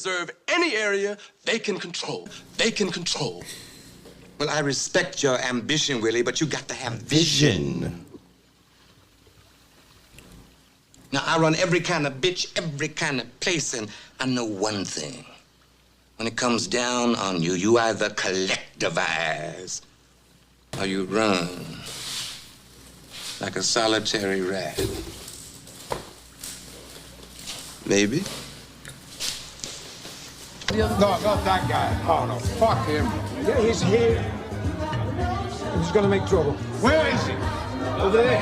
preserve any area they can control. They can control. Well, I respect your ambition, Willie, but you got to have vision. Now, I run every kind of bitch, every kind of place, and I know one thing. When it comes down on you, you either collectivize or you run like a solitary rat. Maybe. No, not that guy. Oh, no, fuck him. Yeah, he's here. He's gonna make trouble. Where is he? Over there.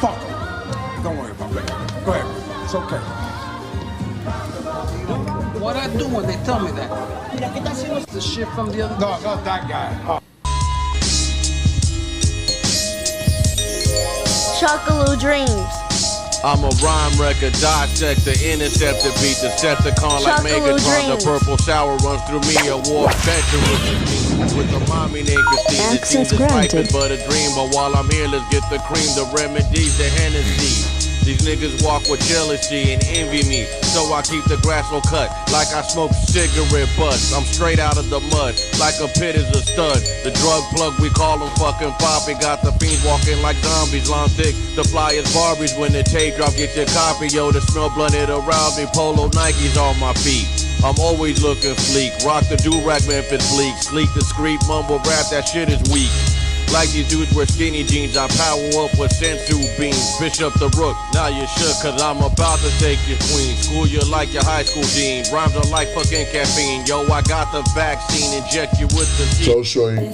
Fuck him. Don't worry about it. Go ahead. It's okay. What I do when they tell me that? The shit from the other... No, not that guy. Oh. Shockaloudreams. I'm a rhyme record, dissect the interceptor beat, Decepticon like Megatron. The purple shower runs through me, a war veteran with a mommy named Christine. It seems this life is but a dream, but while I'm here, let's get the cream, the remedies, the Hennessy. These niggas walk with jealousy and envy me, so I keep the grass so cut like I smoke cigarette butts. I'm straight out of the mud, like a pit is a stud. The drug plug, we call them fucking Poppy. Got the fiends walking like zombies, long thick. The flyers Barbies when the tape drop, get your copy. Yo, the smell blunted around me, polo Nikes on my feet. I'm always looking fleek, rock the do-rag Memphis bleak. Sleek, discreet, mumble rap, that shit is weak. Like these dudes wear skinny jeans, I power up with sensu beans. Bishop the Rook, now you shook, cause I'm about to take your queen. School you like your high school dean. Rhymes are like fucking caffeine. Yo, I got the vaccine, inject you with the seed. So show you.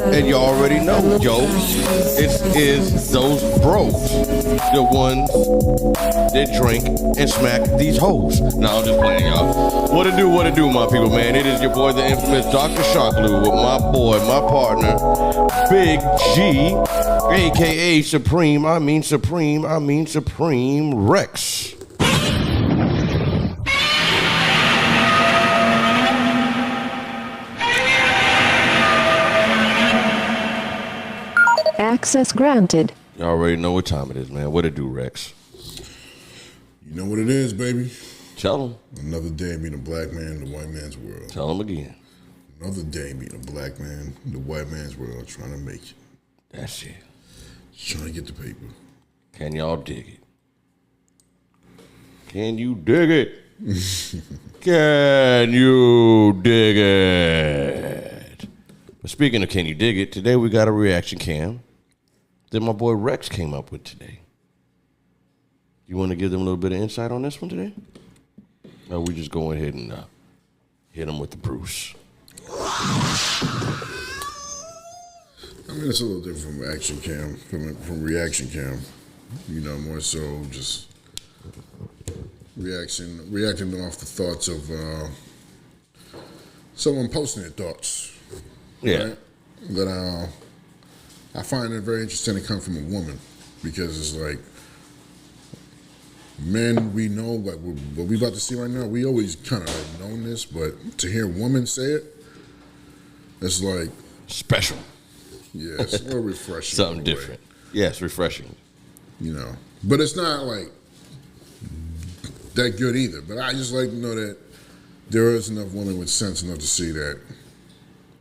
And you already know, yo, it is those bros, the ones that drink and smack these hoes. Now I'm just playing, y'all. What it do, my people, man? It is your boy, the infamous Dr. Shockaloo, with my boy, my partner, Big G, a.k.a. Supreme Rex. Access granted. Y'all already know what time it is, man. What it do, Rex? You know what it is, baby. Tell him. Another day being a black man in the white man's world. Tell him again. Another day being a black man in the white man's world, trying to make it. That's it. Trying to get the paper. Can y'all dig it? Can you dig it? Can you dig it? But speaking of can you dig it, today we got a reaction cam that my boy Rex came up with today. You want to give them a little bit of insight on this one today? Or we just go ahead and hit him with the Bruce? I mean, it's a little different from action cam, from reaction cam. You know, more so just reacting off the thoughts of someone posting their thoughts. Yeah. Right? That I find it very interesting to come from a woman, because it's like, men, we know, like what we about to see right now, we always kind of like known this, but to hear women say it, it's like special. Yeah, it's a little refreshing. Something different. Yes, refreshing. You know, but it's not like that good either. But I just like to know that there is enough women with sense enough to see that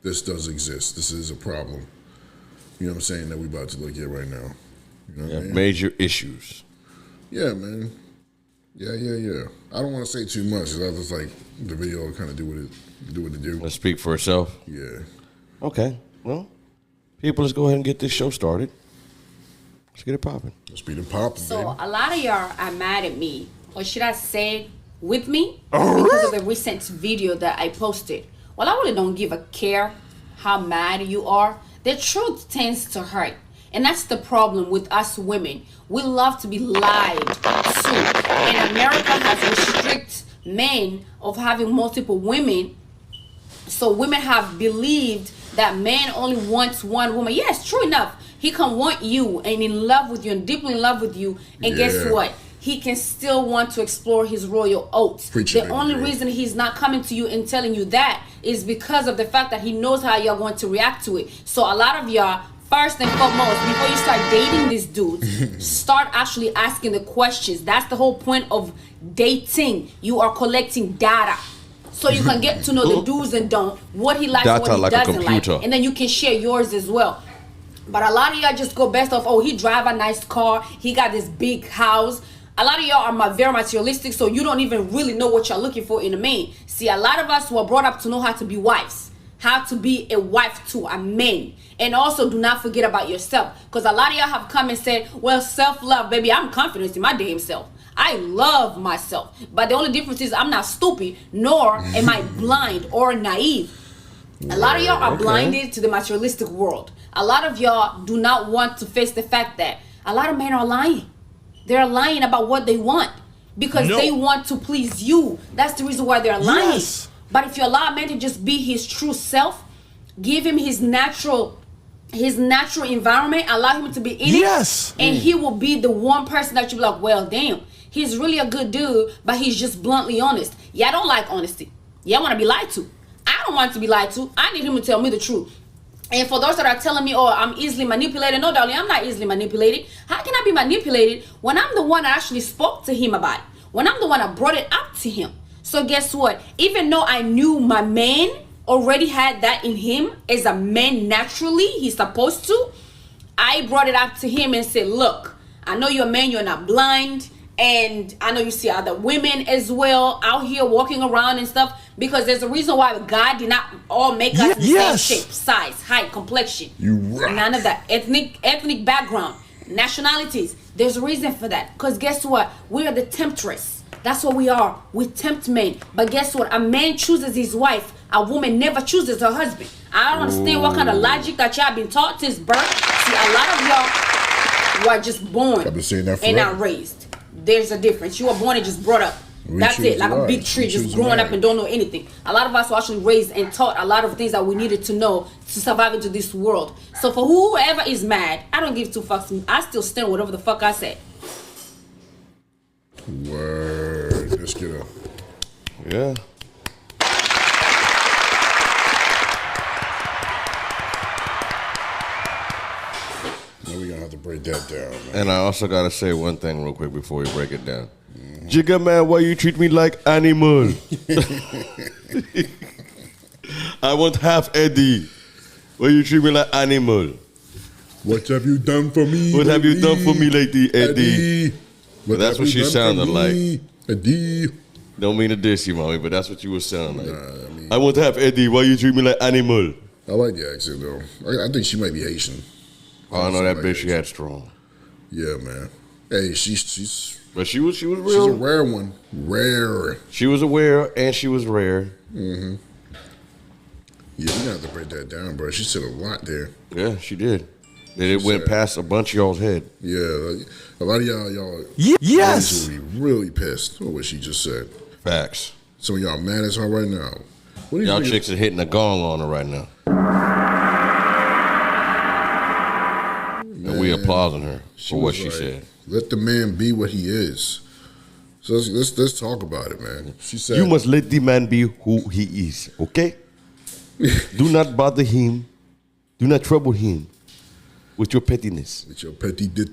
this does exist. This is a problem. You know what I'm saying, that we about to look at right now. You know what I mean? Major issues. Yeah, man. Yeah. I don't want to say too much, because I just like the video kind of do what it do. Let's speak for itself. Yeah. Okay. Well, people, let's go ahead and get this show started. Let's get it popping. Let's get it popping, So baby. a lot of y'all are mad at me, or should I say with me, because of the recent video that I posted. Well, I really don't give a care how mad you are. The truth tends to hurt. And that's the problem with us women. We love to be lied to. And America has restricted men of having multiple women. So women have believed that man only wants one woman. Yes, true enough. He can want you and in love with you and deeply in love with you. And guess what? He can still want to explore his royal oats. The only reason he's not coming to you and telling you that is because of the fact that he knows how y'all going to react to it. So a lot of y'all, first and foremost, before you start dating these dudes, start actually asking the questions. That's the whole point of dating. You are collecting data. So you can get to know the do's and don'ts, what he likes, what he doesn't like. And then you can share yours as well. But a lot of y'all just go based off, oh, he drive a nice car, he got this big house. A lot of y'all are very materialistic, so you don't even really know what you're looking for in a man. See, a lot of us were brought up to know how to be wives, how to be a wife to a man. And also, do not forget about yourself. Because a lot of y'all have come and said, well, self-love, baby, I'm confident in my damn self. I love myself. But the only difference is I'm not stupid, nor am I blind or naive. A lot of y'all are blinded to the materialistic world. A lot of y'all do not want to face the fact that a lot of men are lying. They're lying about what they want because they want to please you. That's the reason why they're lying. Yes. But if you allow a man to just be his true self, give him his natural environment, allow him to be in it, and he will be the one person that you be like, well, damn, he's really a good dude, but he's just bluntly honest. Yeah, I don't like honesty. Yeah, I want to be lied to. I don't want to be lied to. I need him to tell me the truth. And for those that are telling me, oh, I'm easily manipulated. No, darling, I'm not easily manipulated. How can I be manipulated when I'm the one that actually spoke to him about it? When I'm the one that brought it up to him. So guess what? Even though I knew my man already had that in him as a man naturally, he's supposed to, I brought it up to him and said, look, I know you're a man, you're not blind. And I know you see other women as well out here walking around and stuff, because there's a reason why God did not all make us the same shape, size, height, complexion. None of that. Ethnic background, nationalities. There's a reason for that. Because guess what? We are the temptress. That's what we are. We tempt men. But guess what? A man chooses his wife. A woman never chooses her husband. I don't understand what kind of logic that y'all been taught since birth. See, a lot of y'all were just born and not raised. There's a difference. You were born and just brought up. That's it, like a big tree, just growing up and don't know anything. A lot of us were actually raised and taught a lot of things that we needed to know to survive into this world. So for whoever is mad, I don't give two fucks. I still stand whatever the fuck I said. Word. Let's get up. Yeah. Now we're gonna have to break that down, man. And I also gotta say one thing real quick before we break it down. Jigga man, why you treat me like animal? I want half Eddie. Why you treat me like animal? What have you done for me? What have you done for me lately, Eddie? But that's what she sounded like. Eddie. Don't mean to diss you, mommy, but that's what you were sounding like. I want half Eddie. Why you treat me like animal? I like the accent though. I think she might be Haitian. Oh no, that bitch she had strong. Yeah, man. Hey, she's. But she was real. She's a rare one. Rare. She was aware and she was rare. Mm-hmm. Yeah, you have to break that down, bro. She said a lot there. Yeah, she did. And it went past a bunch of y'all's head. Yeah, a lot of y'all yes, will be really pissed with what she just said. Facts. Some of y'all mad as her right now. What y'all chicks are hitting a gong on her right now. Man, and we applauding her for what she said. Let the man be what he is. So let's talk about it, man. She said, you must let the man be who he is, okay? Do not bother him. Do not trouble him with your pettiness. With your petty dit.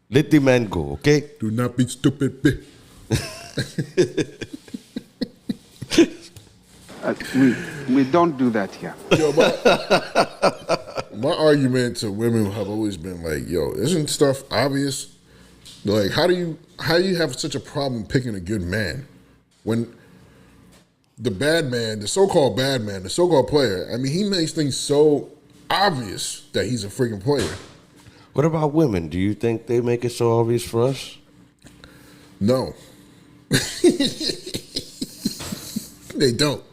Let the man go, okay? Do not be stupid, bitch. We don't do that here. Yo, my argument to women have always been like, yo, isn't stuff obvious? Like, how do you have such a problem picking a good man when the bad man, the so-called bad man, the so-called player, I mean, he makes things so obvious that he's a freaking player. What about women? Do you think they make it so obvious for us? No. They don't.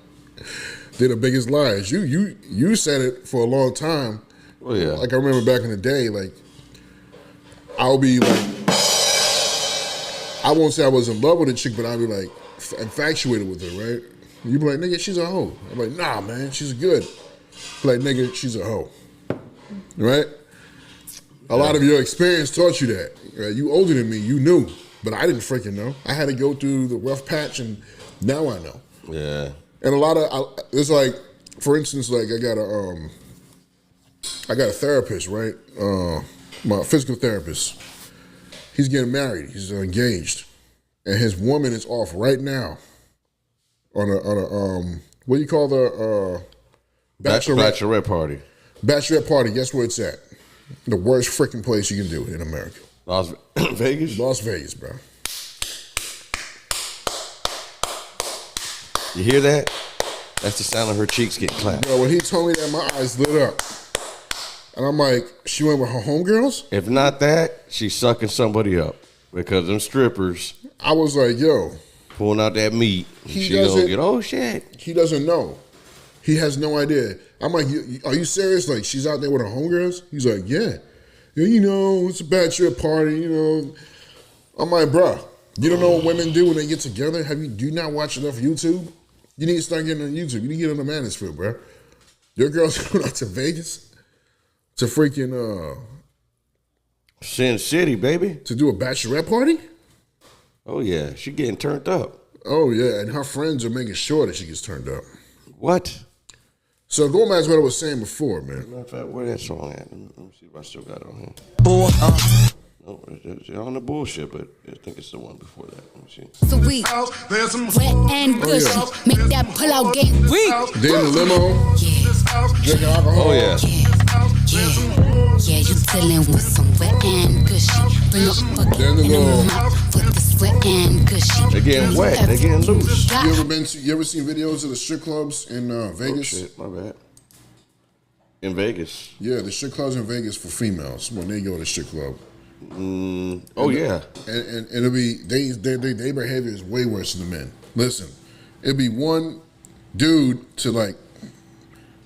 They're the biggest liars. You said it for a long time. Oh yeah. Like I remember back in the day, like I'll be like, I won't say I was in love with a chick, but I'll be like infatuated with her, right? You be like, nigga, she's a hoe. I'm like, nah, man, she's good. Like, nigga, she's a hoe. Right? A lot of your experience taught you that. Right? You older than me, you knew. But I didn't freaking know. I had to go through the rough patch, and now I know. Yeah. And a lot of, it's like, for instance, like I got a therapist, right? My physical therapist. He's getting married. He's engaged, and his woman is off right now on a what do you call the bachelorette party? Bachelorette party. Guess where it's at? The worst freaking place you can do it in America. Las Vegas. Las Vegas, bro. You hear that? That's the sound of her cheeks getting clapped. Bro, when he told me that, my eyes lit up. And I'm like, she went with her homegirls? If not that, she's sucking somebody up. Because them strippers. I was like, yo. Pulling out that meat. She gonna get, oh shit. He doesn't know. He has no idea. I'm like, are you serious? Like, she's out there with her homegirls? He's like, yeah. You know, it's a bachelor party, you know. I'm like, bruh, you don't know what women do when they get together? Do you not watch enough YouTube? You need to start getting on YouTube. You need to get on the manosphere, bruh. Your girl's going out to Vegas to freaking Sin City, baby. To do a bachelorette party? Oh yeah, she getting turned up. Oh yeah, and her friends are making sure that she gets turned up. What? So going back to what I was saying before, man. Matter of fact, where that song at? Let me see if I still got it on here. No, it's on the bullshit, but I think it's the one before that. Let me see. Sweet, wet and gushy, make that pull out game weak. Then the limo, drinking alcohol. Oh yeah. Yeah, you dealing with some wet and gushy. Bring a bucket in the mouth with this wet and gushy. They getting wet, they getting loose. You ever seen videos of the strip clubs in Vegas? Oh shit, my bad. In Vegas? Yeah, the strip clubs in Vegas for females when they go to the strip club. Oh yeah, and it'll be their behavior is way worse than the men. Listen, it'll be one dude to like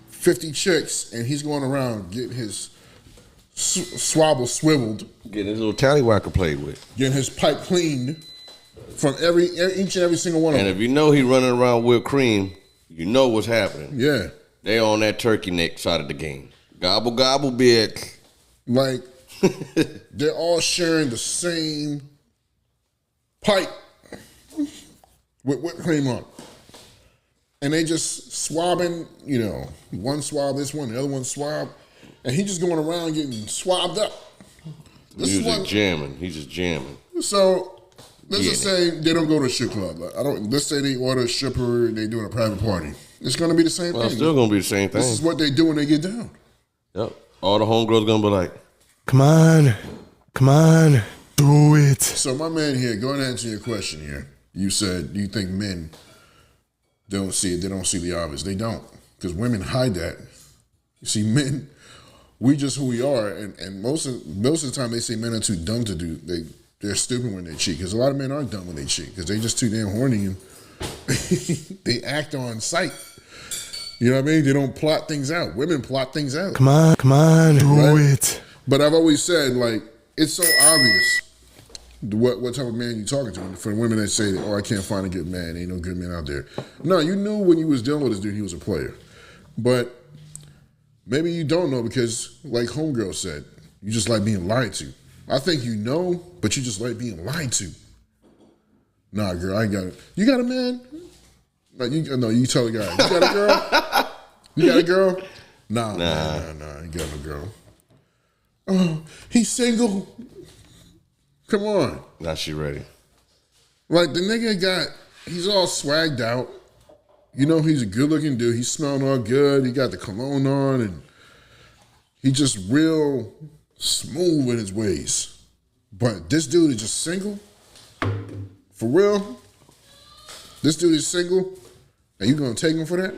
50 chicks, and he's going around getting his swabble swiveled, getting his little tallywhacker played with, getting his pipe cleaned from each and every single one of them. And if you know he running around whipped cream, you know what's happening. Yeah, they on that turkey neck side of the game. Gobble gobble, bitch. Like. They're all sharing the same pipe with whipped cream on it. And they just swabbing, you know, one swab this one, the other one swab. And he just going around getting swabbed up. He's just jamming. He's just jamming. So let's just say they don't go to a strip club. Let's say they order a stripper and they doing a private party. It's going to be the same thing. It's still going to be the same thing. This is what they do when they get down. Yep. All the homegirls going to be like, come on, do it. So my man here, go ahead and answer your question here. You said, do you think men don't see it? They don't see the obvious. They don't, because women hide that. You see, men, we just who we are, and most of the time they say men are too dumb to do. They're stupid when they cheat, because a lot of men aren't dumb when they cheat, because they just too damn horny and they act on sight. You know what I mean? They don't plot things out. Women plot things out. Come on, do it. But I've always said, like, it's so obvious what type of man you're talking to. For the women that say, oh, I can't find a good man, ain't no good man out there. No, you knew when you was dealing with this dude, he was a player. But maybe you don't know because, like Homegirl said, you just like being lied to. I think you know, but you just like being lied to. Nah, girl, I ain't got it. You got a man? No, you tell the guy. You got a girl? You got a girl? Nah, you got no girl. Oh, he's single. Come on. Now she ready. Like the nigga he's all swagged out. You know he's a good looking dude. He's smelling all good. He got the cologne on and he just real smooth in his ways. But this dude is just single? For real? This dude is single? And you gonna take him for that?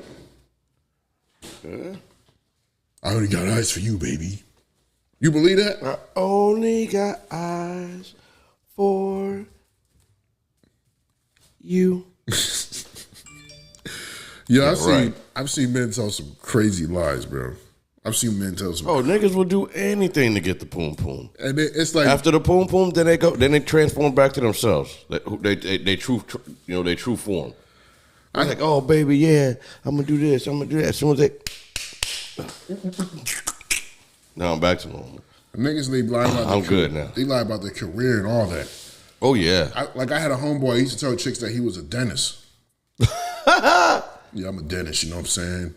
Yeah. I only got eyes for you, baby. You believe that? I only got eyes for you. Yeah, I've seen men tell some crazy lies, bro. I've seen men tell some. Oh, niggas will do anything to get the poom poom. And it's like after the poom poom, then they transform back to themselves. They true form. I was like, oh baby, yeah, I'm gonna do this, I'm gonna do that. As soon as they Now I'm back to normal. Niggas, they lie about I'm good now. They lie about their career and all that. Oh, yeah. I had a homeboy, he used to tell chicks that he was a dentist. Yeah, I'm a dentist, you know what I'm saying?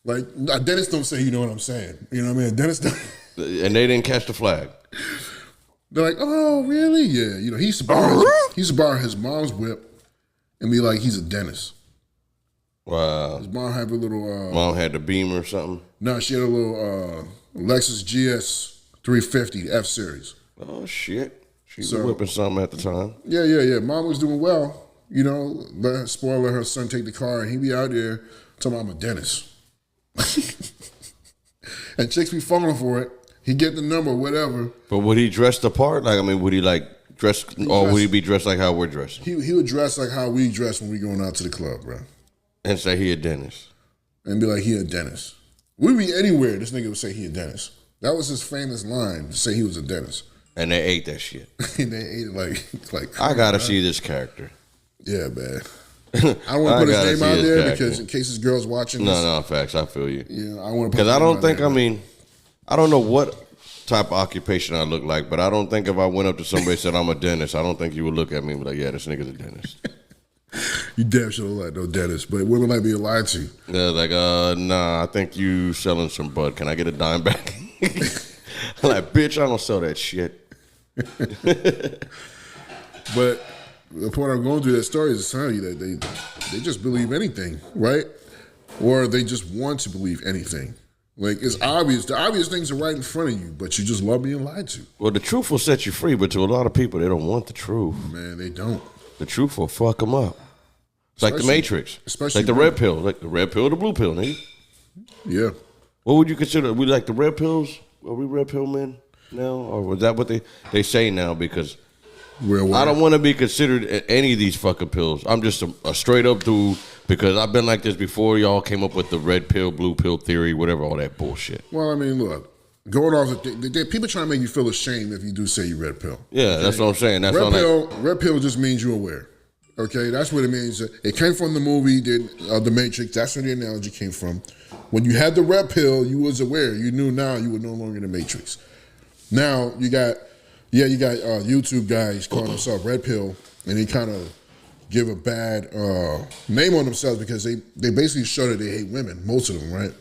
Like, a dentist don't say, you know what I'm saying. You know what I mean? A dentist don't. And they didn't catch the flag. They're like, oh, really? Yeah. You know, he used to borrow his mom's whip and be like, he's a dentist. Wow. His mom had a little... Mom had the Beamer or something? No, she had a little Lexus GS 350 F-Series. Oh, shit. She was whipping something at the time. Yeah. Mom was doing well. You know, let her son take the car, and he be out there talking about I'm a dentist. And chicks be falling for it. He get the number, whatever. But would he dress the part? Like, I mean, would he like dress, would he be dressed like how we're dressing? He would dress like how we dress when we going out to the club, bro. And say he a dentist. And be like, he a dentist. We'd be anywhere, this nigga would say he a dentist. That was his famous line, to say he was a dentist. And they ate that shit. And they ate it like I gotta see this character. Yeah, man. I don't want to put his name out there because in case his girl's watching this. No, facts. I feel you. Yeah, I want to. Because I don't think. I mean, I don't know what type of occupation I look like, but I don't think if I went up to somebody and said I'm a dentist, I don't think you would look at me and be like, yeah, this nigga's a dentist. You damn sure look like no dentist, but women like being lied to. Yeah, like, nah, I think you selling some bud. Can I get a dime back? I'm like, bitch, I don't sell that shit. But the point I'm going through that story is to tell you that they just believe anything, right? Or they just want to believe anything. Like, it's obvious. The obvious things are right in front of you, but you just love being lied to. Well, the truth will set you free, but to a lot of people, they don't want the truth. Man, they don't. The truth will fuck them up. It's like the Matrix. Especially like the red pill. Like the red pill or the blue pill, nigga. Yeah. What would you consider? We like the red pills? Are we red pill men now? Or was that what they say now? Because I don't want to be considered any of these fucking pills. I'm just a straight up dude because I've been like this before y'all came up with the red pill, blue pill theory, whatever, all that bullshit. Well, I mean, look, going off, people trying to make you feel ashamed if you do say you red pill. Yeah, okay? That's what I'm saying. That's red pill just means you're aware. Okay, that's what it means. It came from the movie, The Matrix. That's where the analogy came from. When you had the red pill, you was aware. You knew now you were no longer in the Matrix. Now you got YouTube guys calling themselves red pill, and they kind of give a bad name on themselves because they basically show that they hate women, most of them, right?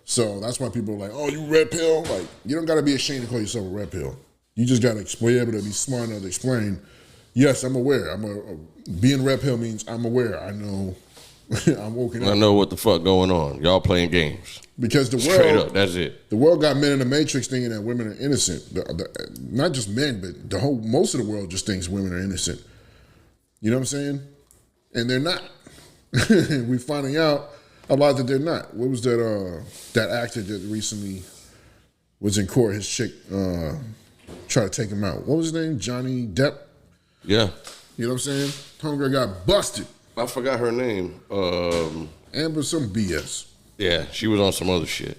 So that's why people are like, oh, you red pill? Like, you don't got to be ashamed to call yourself a red pill. You just got to be able to be smart enough to explain, yes, I'm aware. Being red pill means I'm aware. I know I'm woken up. I know what the fuck going on. Y'all playing games. Because the world, straight up, that's it. The world got men in the Matrix thinking that women are innocent. Not just men, but most of the world just thinks women are innocent. You know what I'm saying? And they're not. We finding out a lot that they're not. What was that actor that recently was in court? His chick tried to take him out. What was his name? Johnny Depp? Yeah. You know what I'm saying? Homegirl got busted. I forgot her name. Amber some BS. Yeah, she was on some other shit.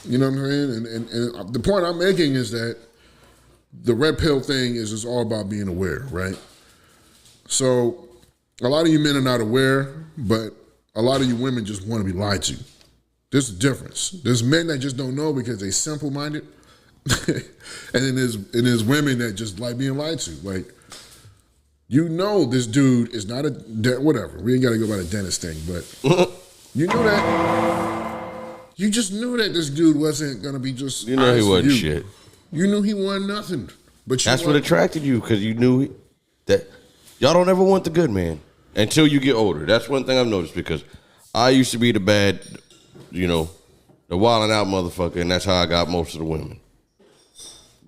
You know what I'm saying? And the point I'm making is that the red pill thing is just all about being aware, right? So a lot of you men are not aware, but a lot of you women just want to be lied to. There's a difference. There's men that just don't know because they simple-minded, and then there's women that just like being lied to. Like, you know this dude is not whatever. We ain't got to go by the dentist thing, but you knew that. You just knew that this dude wasn't going to be just You know he wasn't shit. You knew he wasn't nothing. But that's what attracted you, because you knew that y'all don't ever want the good man until you get older. That's one thing I've noticed, because I used to be the bad, the wilding out motherfucker, and that's how I got most of the women.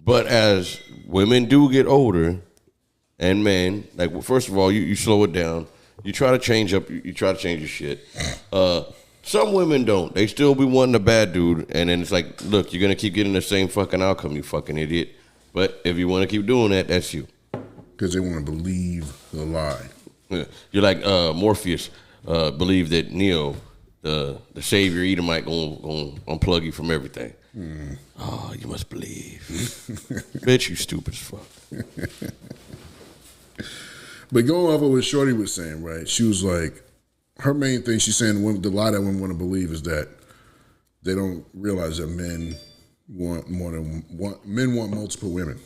But as women do get older, and men, like, first of all, you slow it down. You try to change up. You try to change your shit. Some women don't. They still be wanting a bad dude, and then it's like, look, you're gonna keep getting the same fucking outcome, you fucking idiot. But if you want to keep doing that, that's you. Because they want to believe the lie. Yeah. You're like Morpheus. Believe that Neo, the savior Edomite, gonna unplug you from everything. Mm. Oh, you must believe. Bitch, you stupid as fuck. But going off of what Shorty was saying, right? She was like, her main thing she's saying, the lie that women want to believe is that they don't realize that men want more than one. Men want multiple women.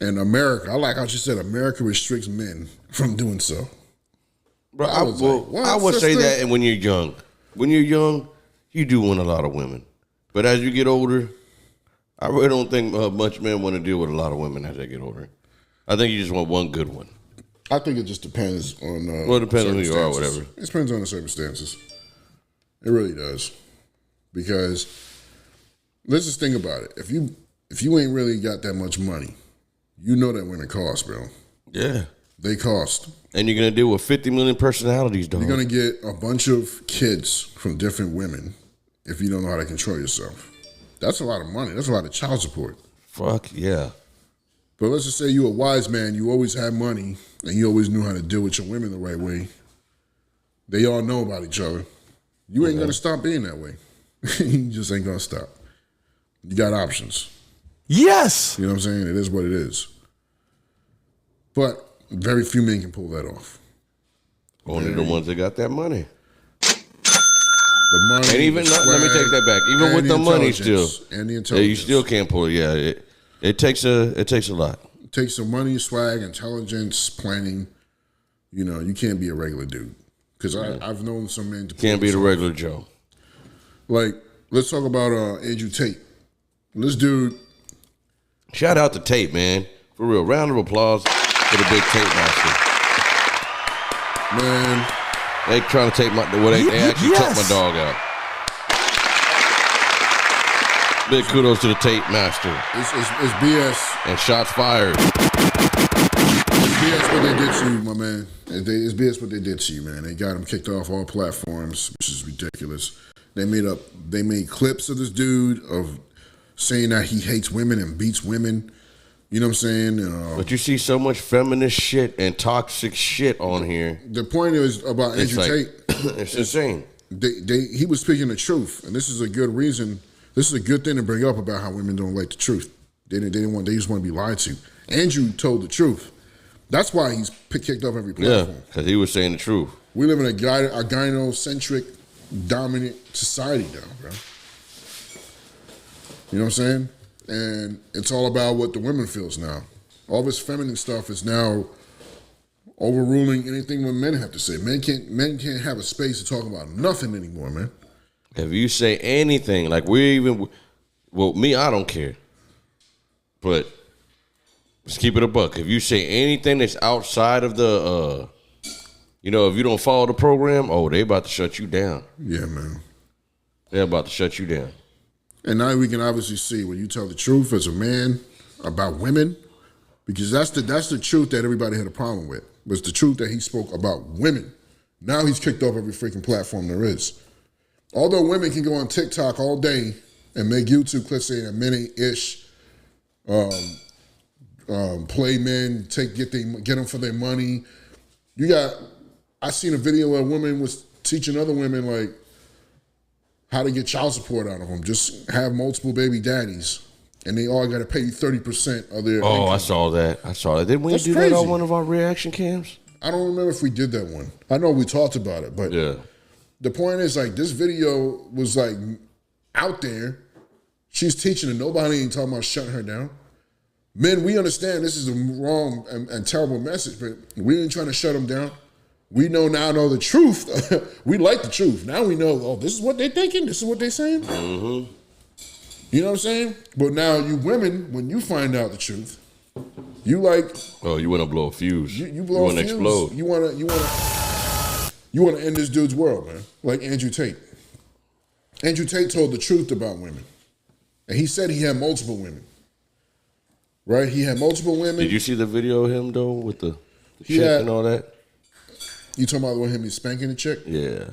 And America, I like how she said America restricts men from doing so. Bro, I would say that when you're young. When you're young, you do want a lot of women. But as you get older, I really don't think much men want to deal with a lot of women as they get older. I think you just want one good one. I think it just depends on it depends on who you are or whatever. It depends on the circumstances. It really does. Because let's just think about it. If you ain't really got that much money, you know that women cost, bro. Yeah. They cost. And you're going to deal with 50 million personalities, dog. You're going to get a bunch of kids from different women if you don't know how to control yourself. That's a lot of money. That's a lot of child support. Fuck yeah. But let's just say you're a wise man. You always had money, and you always knew how to deal with your women the right way. They all know about each other. You ain't going to stop being that way. You just ain't going to stop. You got options. Yes! You know what I'm saying? It is what it is. But very few men can pull that off. Only the ones that got that money. The money, and even let me take that back. Even with the money, still, and the intelligence, you still can't pull it. Yeah, it takes a lot. It takes some money, swag, intelligence, planning. You know, you can't be a regular dude. Because I've known some men to can't be the regular Joe. Like, let's talk about Andrew Tate. This dude. Shout out to Tate, man. For real, round of applause for the big Tate master. Man. They trying to take they actually took my dog out. Big kudos to the Tate master. It's BS. And shots fired. It's BS what they did to you, my man. It's BS what they did to you, man. They got him kicked off all platforms, which is ridiculous. They made clips of this dude of saying that he hates women and beats women. You know what I'm saying? But you see so much feminist shit and toxic shit on here. The point is about Andrew Tate. It's insane. He was speaking the truth, and this is a good reason. This is a good thing to bring up about how women don't like the truth. They just want to be lied to. Andrew told the truth. That's why he's kicked off every platform. Yeah, because he was saying the truth. We live in a gynocentric, dominant society now, bro. You know what I'm saying? And it's all about what the women feels now. All this feminine stuff is now overruling anything what men have to say. Men can't have a space to talk about nothing anymore, man. If you say anything, like me, I don't care. But let's keep it a buck. If you say anything that's outside of the, if you don't follow the program, they about to shut you down. Yeah, man. They're about to shut you down. And now we can obviously see when you tell the truth as a man about women, because that's the truth that everybody had a problem with, was the truth that he spoke about women. Now he's kicked off every freaking platform there is. Although women can go on TikTok all day and make YouTube clips saying that men ain't ish, play men, get them for their money. I seen a video where a woman was teaching other women like how to get child support out of them. Just have multiple baby daddies, and they all got to pay you 30% of their income. I saw that. Didn't we do that on one of our reaction cams? I don't remember if we did that one. I know we talked about it, but yeah. The point is, like, this video was like out there. She's teaching and nobody ain't talking about shutting her down. Men, we understand this is a wrong and terrible message, but we ain't trying to shut them down. We know the truth. We like the truth. Now we know, this is what they're thinking. This is what they're saying. Mm-hmm. You know what I'm saying? But now you women, when you find out the truth, you like... Oh, you want to blow a fuse. You blow a fuse. Explode. You want to end this dude's world, man. Like Andrew Tate. Andrew Tate told the truth about women. And he said he had multiple women. Right? He had multiple women. Did you see the video of him, though, with the chick and all that? You talking about when him spanking the chick? Yeah.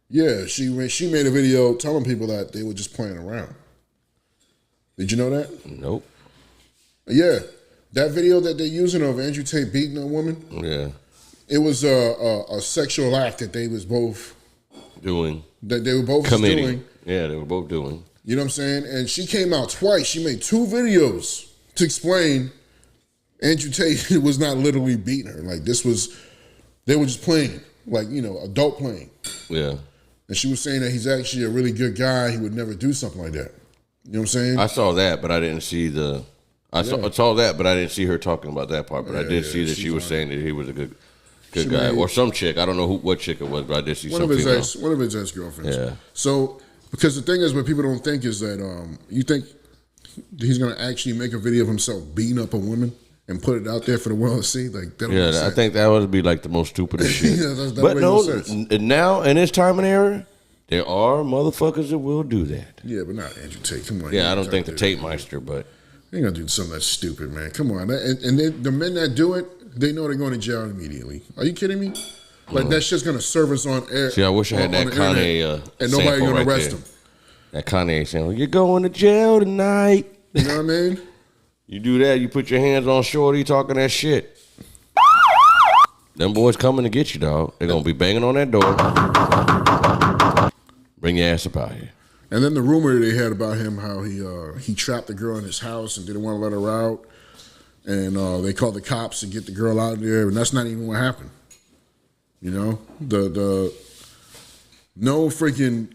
Yeah, she made a video telling people that they were just playing around. Did you know that? Nope. Yeah. That video that they're using of Andrew Tate beating a woman? Yeah. It was a sexual act that they was both doing. That they were both doing. Yeah, they were both doing. You know what I'm saying? And she came out twice. She made 2 videos to explain Andrew Tate was not literally beating her. Like, they were just playing. Like, adult playing. Yeah. And she was saying that he's actually a really good guy. He would never do something like that. You know what I'm saying? I saw that, but I didn't see the. I saw that, but I didn't see her talking about that part. But I did see that she was saying that he was a good guy, or some chick. I don't know what chick it was, but I did see one of his ex-girlfriends. Yeah. So because the thing is, what people don't think is that you think he's gonna actually make a video of himself beating up a woman and put it out there for the world to see. Like, that don't make sense. I think that would be like the most stupidest shit. That but no, sense. Now in this time and era, there are motherfuckers that will do that. Yeah, but not Andrew Tate. Come on. Yeah, I don't think the Tate Meister, but they ain't gonna do something that's stupid, man. Come on. And the men that do it, they know they're going to jail immediately. Are you kidding me? Like, that shit's gonna serve us on air. See, I wish I had that Kanye and nobody gonna arrest there. him. That Kanye saying, "You're going to jail tonight." You know what I mean? You do that, you put your hands on Shorty talking that shit. Them boys coming to get you, dog. They're going to be banging on that door. Bring your ass up out here. And then the rumor they had about him, how he trapped the girl in his house and didn't want to let her out. And they called the cops to get the girl out of there. And that's not even what happened. You know? No freaking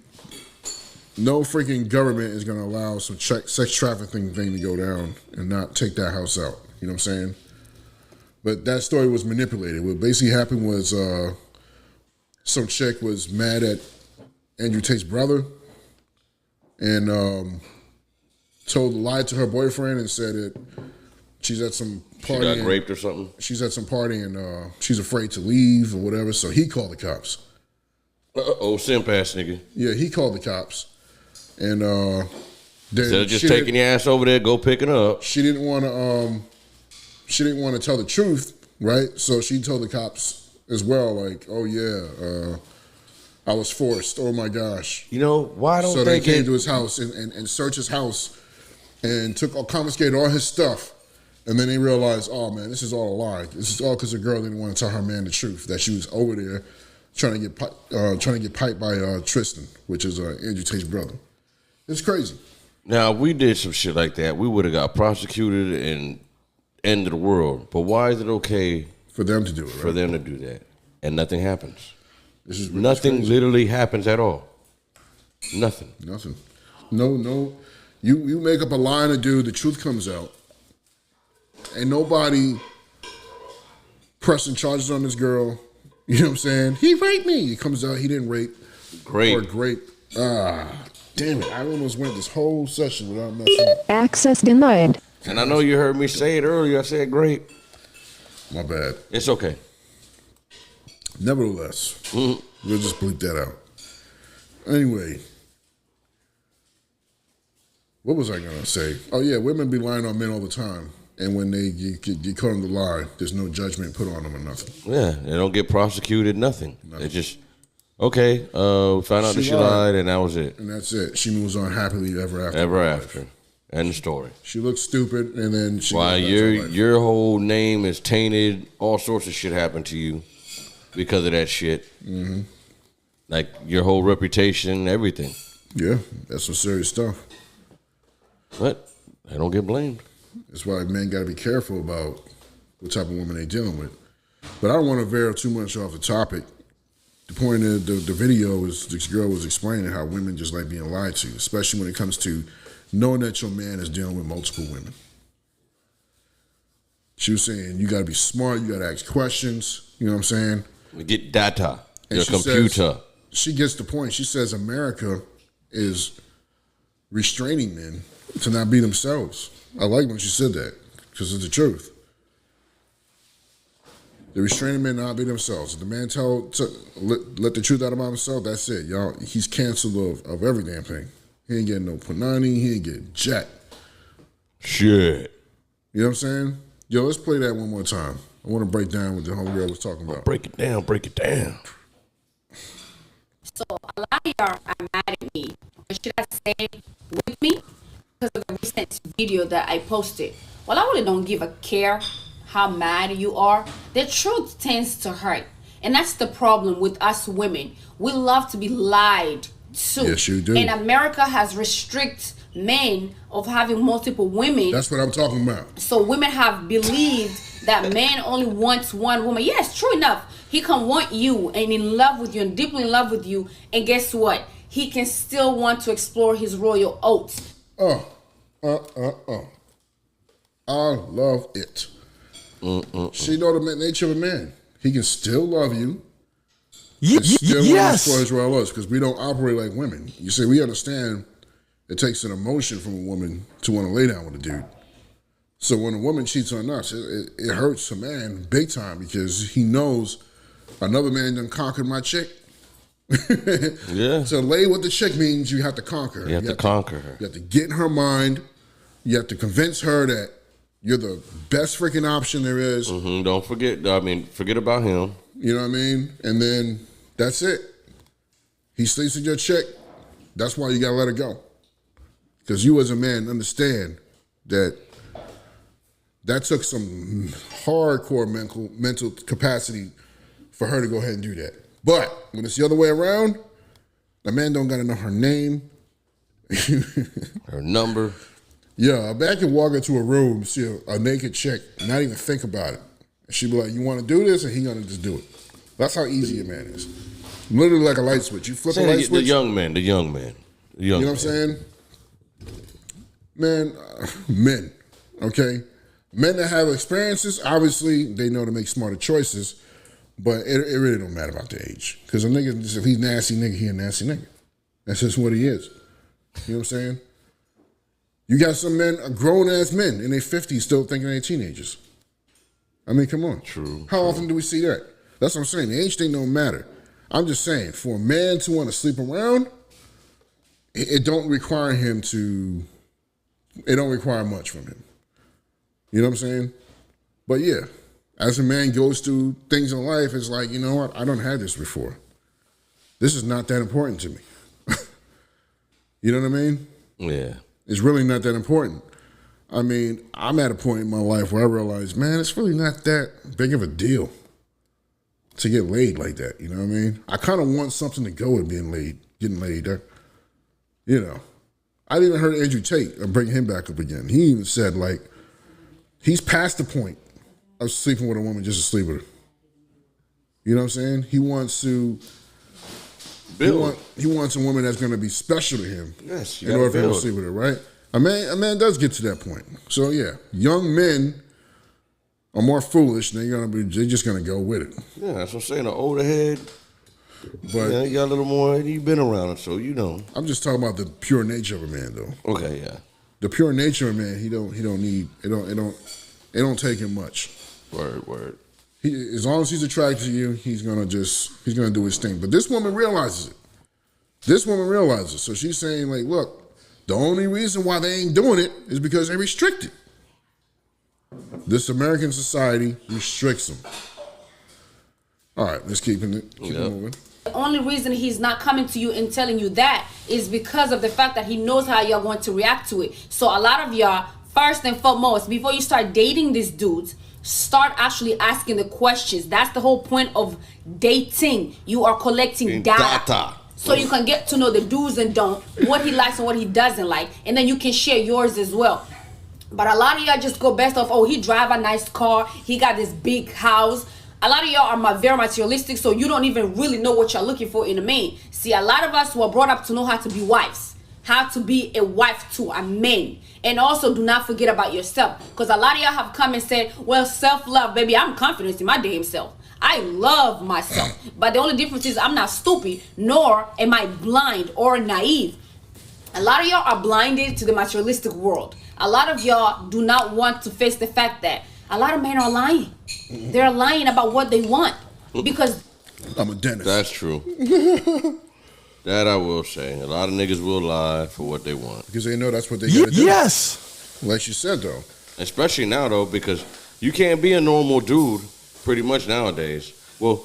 government is going to allow some sex trafficking thing to go down and not take that house out. You know what I'm saying? But that story was manipulated. What basically happened was some chick was mad at Andrew Tate's brother and lied to her boyfriend and said that she's at some party. She got raped or something? She's at some party and she's afraid to leave or whatever. So he called the cops. Simp ass nigga. Yeah, he called the cops. And instead of just taking your ass over there, go picking up. She didn't want to. She didn't want to tell the truth, right? So she told the cops as well, like, "Oh yeah, I was forced. Oh my gosh." You know why don't so they came to his house and searched his house and confiscated all his stuff, and then they realized, "Oh man, this is all a lie. This is all because the girl didn't want to tell her man the truth that she was over there trying to get piped by Tristan, which is Andrew Tate's brother." It's crazy. Now, if we did some shit like that, we would have got prosecuted and end of the world. But why is it okay for them to do it? For them to do that, and nothing happens? Nothing literally happens at all. Nothing. No. You make up a lie to do, the truth comes out. Ain't nobody pressing charges on this girl. You know what I'm saying? He raped me. It comes out he didn't rape. Grape. Damn it. I almost went this whole session without messing up. Access denied. And I know you heard me say it earlier. I said grape. My bad. It's okay. Nevertheless, we'll just bleep that out. Anyway, what was I going to say? Oh, yeah, women be lying on men all the time. And when they get caught on the lie, there's no judgment put on them or nothing. Yeah, they don't get prosecuted, nothing. They just, okay, found out that she lied, and that was it. And that's it. She moves on happily ever after. Ever after. End of story. She looks stupid, and then she... Why your whole name is tainted, all sorts of shit happened to you because of that shit. Mm-hmm. Like your whole reputation, everything. Yeah, that's some serious stuff. But they don't get blamed. That's why men got to be careful about what type of woman they're dealing with. But I don't want to veer too much off the topic. The point of the video is this girl was explaining how women just like being lied to, especially when it comes to knowing that your man is dealing with multiple women. She was saying you got to be smart, you got to ask questions. You know what I'm saying? Get data. And your computer. She gets the point. She says America is restraining men to not be themselves. I like when she said that because it's the truth. They're restraining men to not be themselves. If the man let the truth out about himself, that's it, y'all. He's canceled of every damn thing. He ain't getting no punani. He ain't getting jack. Shit. You know what I'm saying? Yo, let's play that one more time. I want to break down what the whole girl was talking about. Break it down. So a lot of y'all are mad at me, or should I say with me, because of the recent video that I posted. Well, I really don't give a care how mad you are. The truth tends to hurt. And that's the problem with us women. We love to be lied to. Yes, you do. And America has restricted men of having multiple women. That's what I'm talking about. So women have believed that man only wants one woman. Yes, true enough. He can want you and in love with you and deeply in love with you. And guess what? He can still want to explore his royal oats. I love it. She know the nature of a man. He can still love you. And still want to explore his royal oats because we don't operate like women. You see, we understand it takes an emotion from a woman to want to lay down with a dude. So when a woman cheats on us, it hurts a man big time because he knows another man done conquered my chick. Yeah. To lay with the chick means you have to conquer her. You have to conquer her. You have to get in her mind. You have to convince her that you're the best freaking option there is. Don't forget, forget about him. You know what I mean? And then that's it. He sleeps with your chick. That's why you got to let her go. Because you as a man understand that took some hardcore mental capacity for her to go ahead and do that. But when it's the other way around, the man don't got to know her name. Her number. Yeah, a man can walk into a room, see a naked chick, not even think about it. And she be like, you want to do this? And he going to just do it. That's how easy a man is. Literally like a light switch. You flip a light switch. The young man. You know what I'm saying? Man, men, okay? Men that have experiences, obviously, they know to make smarter choices, but it really don't matter about the age. Because a nigga, if he's nasty nigga, he a nasty nigga. That's just what he is. You know what I'm saying? You got some men, grown-ass men in their 50s still thinking they're teenagers. I mean, come on. True. How often do we see that? That's what I'm saying. The age thing don't matter. I'm just saying, for a man to want to sleep around, it don't require him to... It don't require much from him. You know what I'm saying? But yeah, as a man goes through things in life, it's like, you know what? I don't have this before. This is not that important to me. You know what I mean? Yeah. It's really not that important. I mean, I'm at a point in my life where I realize, man, it's really not that big of a deal to get laid like that. You know what I mean? I kind of want something to go with being laid, getting laid. You know. I even heard Andrew Tate, bring him back up again. He even said, like, he's past the point of sleeping with a woman just to sleep with her. You know what I'm saying? He wants to build. He wants a woman that's going to be special to him. Yes, in order for him to sleep with her, right? A man does get to that point. So yeah, young men are more foolish. They're just going to go with it. Yeah, that's what I'm saying. An older head. But yeah, you got a little more. You've been around it, so you know. I'm just talking about the pure nature of a man, though. Okay, yeah. The pure nature of a man, he don't need. It don't take him much. Word. As long as he's attracted to you, he's gonna do his thing. But this woman realizes it. So she's saying, like, look, the only reason why they ain't doing it is because they're restricted. This American society restricts them. All right, let's keep it moving. The only reason he's not coming to you and telling you that is because of the fact that he knows how you're going to react to it. So a lot of y'all, first and foremost, before you start dating these dudes, start actually asking the questions. That's the whole point of dating. You are collecting data. So you can get to know the do's and don'ts, what he likes and what he doesn't like, and then you can share yours as well. But a lot of y'all just go best off, oh, he drive a nice car, he got this big house. A lot of y'all are very materialistic, so you don't even really know what you're looking for in a man. See, a lot of us were brought up to know how to be wives, how to be a wife to a man. And also, do not forget about yourself. Because a lot of y'all have come and said, well, self-love, baby, I'm confident in my damn self. I love myself. But the only difference is I'm not stupid, nor am I blind or naive. A lot of y'all are blinded to the materialistic world. A lot of y'all do not want to face the fact that a lot of men are lying. They're lying about what they want because I'm a dentist. That's true. That I will say. A lot of niggas will lie for what they want. Because they know that's what they gotta do. Yes. Like you said, though. Especially now, though, because you can't be a normal dude pretty much nowadays. Well,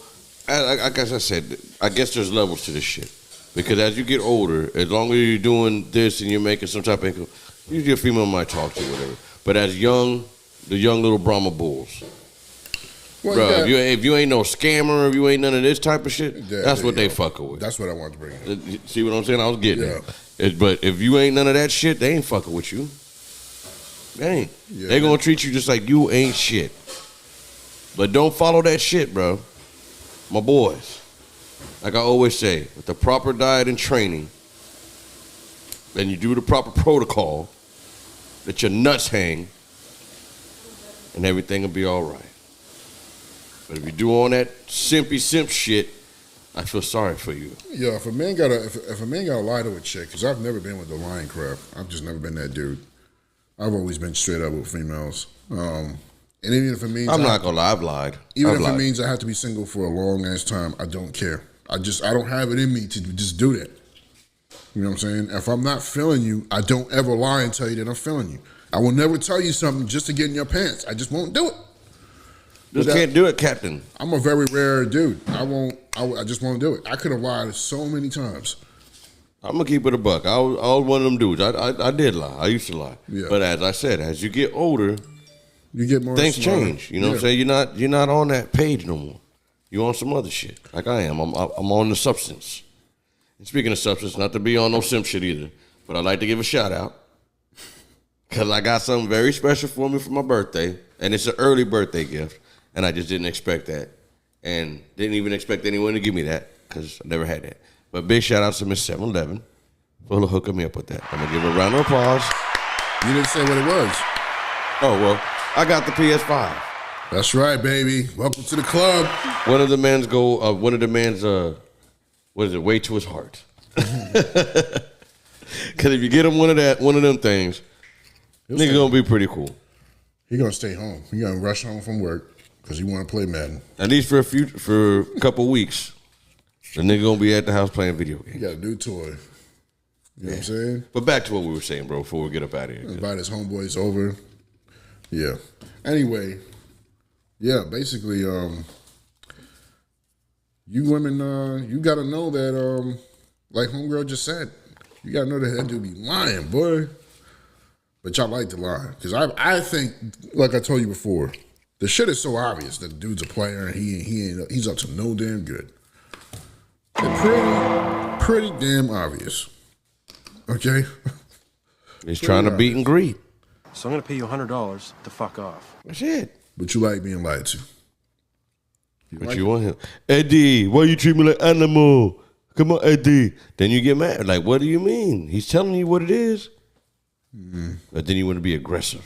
I guess I said, I guess there's levels to this shit. Because as you get older, as long as you're doing this and you're making some type of income, usually a female might talk to you, whatever. But as the young little Brahma bulls. Well, bro, if you ain't no scammer, if you ain't none of this type of shit, that's what they fucking with. That's what I wanted to bring up. See what I'm saying? I was getting it. But if you ain't none of that shit, they ain't fucking with you. They ain't. Yeah, they gonna treat you just like you ain't shit. But don't follow that shit, bro. My boys. Like I always say, with the proper diet and training, and you do the proper protocol, let your nuts hang, and everything will be all right. But if you do all that simpy simp shit, I feel sorry for you. Yeah, if a man gotta lie to a chick, because I've never been with the lying crap. I've just never been that dude. I've always been straight up with females. And even if it means I'm not gonna lie, I've lied. Even I've if lied. it means I have to be single for a long ass time, I don't care. I don't have it in me to just do that. You know what I'm saying? If I'm not feeling you, I don't ever lie and tell you that I'm feeling you. I will never tell you something just to get in your pants. I just won't do it. Just can't do it, Captain. I'm a very rare dude. I just won't do it. I could have lied so many times. I'm gonna keep it a buck. I was one of them dudes. I did lie. I used to lie. Yeah. But as I said, as you get older, you get more things smarter. change. You know what I'm saying? You're not on that page no more. You're on some other shit. Like I am. I'm on the substance. And speaking of substance, not to be on no simp shit either, but I'd like to give a shout out. Because I got something very special for me for my birthday. And it's an early birthday gift. And I just didn't expect that. And didn't even expect anyone to give me that. Because I never had that. But big shout out to Miss 7-Eleven for hooking me up with that. I'm going to give her a round of applause. You didn't say what it was. Oh, well, I got the PS5. That's right, baby. Welcome to the club. One of the man's what is it, way to his heart. Because if you get him one of them things, nigga gonna be pretty cool. He gonna stay home. He gonna rush home from work because he want to play Madden. At least for a couple weeks, the nigga gonna be at the house playing video games. He got a new toy. You know what I'm saying? But back to what we were saying, bro, before we get up out of here. Invite his homeboys over. Yeah. Anyway, yeah, basically, you women, you gotta know that, like homegirl just said, you gotta know that dude be lying, boy. But y'all like to lie. Because I think, like I told you before, the shit is so obvious that the dude's a player and he's up to no damn good. It's pretty damn obvious. Okay? He's trying to beat and greet. So I'm going to pay you $100 to fuck off. That's it. But you like being lied to. But you want him. Eddie, why you treat me like animal? Come on, Eddie. Then you get mad. Like, what do you mean? He's telling you what it is. Mm-hmm. But then you want to be aggressive.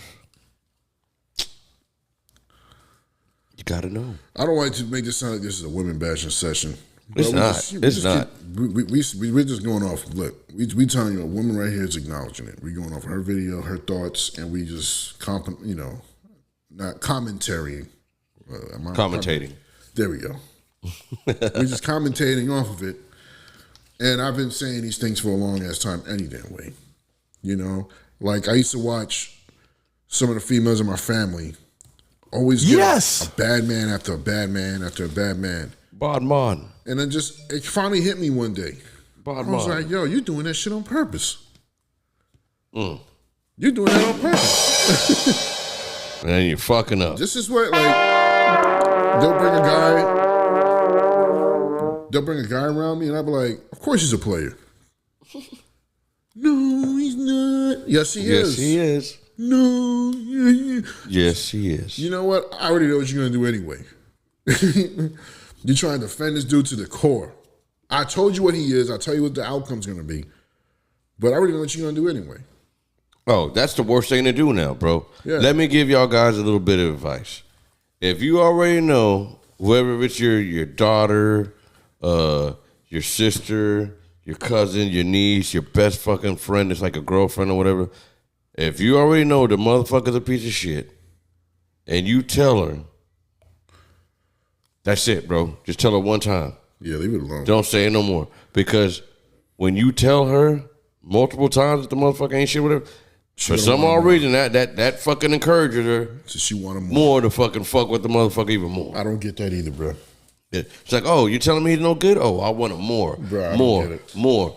You got to know. I don't like to make this sound like this is a women bashing session. It's not. It's not. We're just going off. Look, we telling you a woman right here is acknowledging it. We're going off her video, her thoughts, and we just not commentary. Commentating. There we go. We're just commentating off of it. And I've been saying these things for a long ass time any damn way. You know, like I used to watch some of the females in my family always get a bad man after a bad man after a bad man. Bad man. And then it finally hit me one day. I was like, yo, you're doing that shit on purpose. You're doing that on purpose. And then you're fucking up. This is what, like, they'll bring a guy around me and I'll be like, of course he's a player. No, he's not. Yes, he is. Yes, he is. No. Yes, he is. You know what? I already know what you're going to do anyway. You're trying to defend this dude to the core. I told you what he is. I tell you what the outcome's going to be. But I already know what you're going to do anyway. Oh, that's the worst thing to do now, bro. Yeah. Let me give y'all guys a little bit of advice. If you already know, whether it's your daughter, your sister, your cousin, your niece, your best fucking friend that's like a girlfriend or whatever, if you already know the motherfucker's a piece of shit and you tell her, that's it, bro. Just tell her one time. Yeah, leave it alone. Don't say it no more. Because when you tell her multiple times that the motherfucker ain't shit, whatever, for some odd reason, that fucking encourages her so she wanted more to fucking fuck with the motherfucker even more. I don't get that either, bro. Yeah. It's like, oh, you telling me he's no good? Oh, I want him more. Bro, more.